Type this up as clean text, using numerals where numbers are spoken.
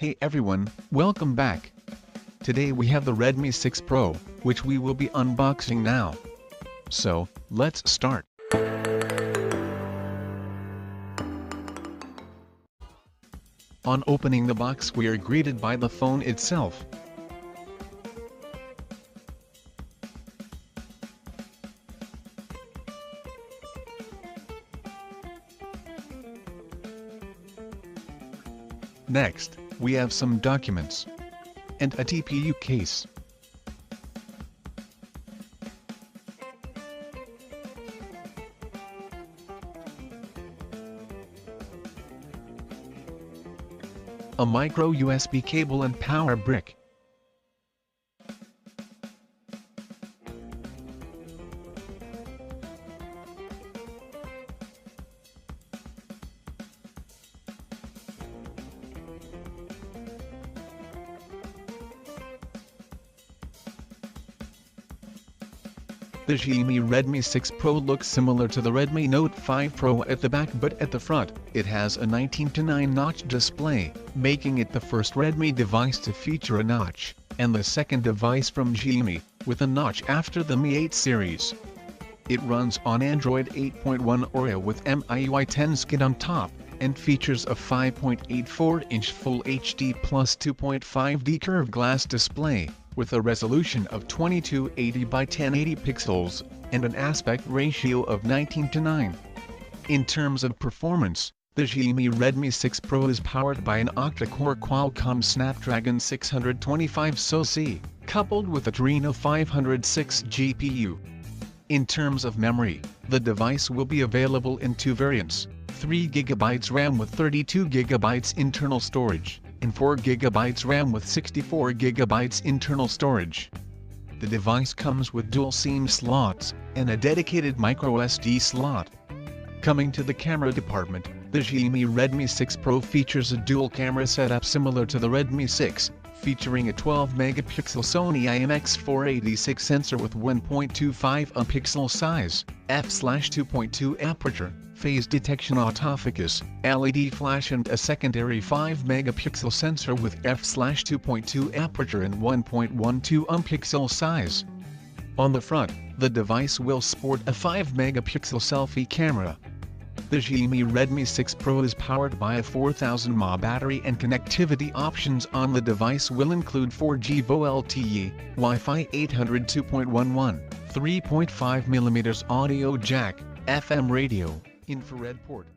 Hey everyone, welcome back. Today we have the Redmi 6 Pro, which we will be unboxing now. So, let's start. On opening the box we are greeted by the phone itself. Next, we have some documents and a TPU case. A micro USB cable and power brick. The Xiaomi Redmi 6 Pro looks similar to the Redmi Note 5 Pro at the back, but at the front, it has a 19:9 notch display, making it the first Redmi device to feature a notch, and the second device from Xiaomi, with a notch after the Mi 8 series. It runs on Android 8.1 Oreo with MIUI 10 Skin on top, and features a 5.84-inch Full HD plus 2.5D curved glass display, with a resolution of 2280 by 1080 pixels, and an aspect ratio of 19:9. In terms of performance, the Xiaomi Redmi 6 Pro is powered by an octa-core Qualcomm Snapdragon 625 SoC, coupled with Adreno 506 GPU. In terms of memory, the device will be available in two variants, 3GB RAM with 32GB internal storage, and 4GB RAM with 64GB internal storage. The device comes with dual SIM slots, and a dedicated microSD slot. Coming to the camera department, the Xiaomi Redmi 6 Pro features a dual camera setup similar to the Redmi 6, featuring a 12-megapixel Sony IMX486 sensor with 1.25 pixel size, f/2.2 aperture, phase detection autofocus, LED flash, and a secondary 5-megapixel sensor with f/2.2 aperture and 1.12 pixel size. On the front, the device will sport a 5-megapixel selfie camera. The Xiaomi Redmi 6 Pro is powered by a 4000 mAh battery, and connectivity options on the device will include 4G VIVO LTE, Wi-Fi 800 2.11, 3.5mm audio jack, FM radio, infrared port,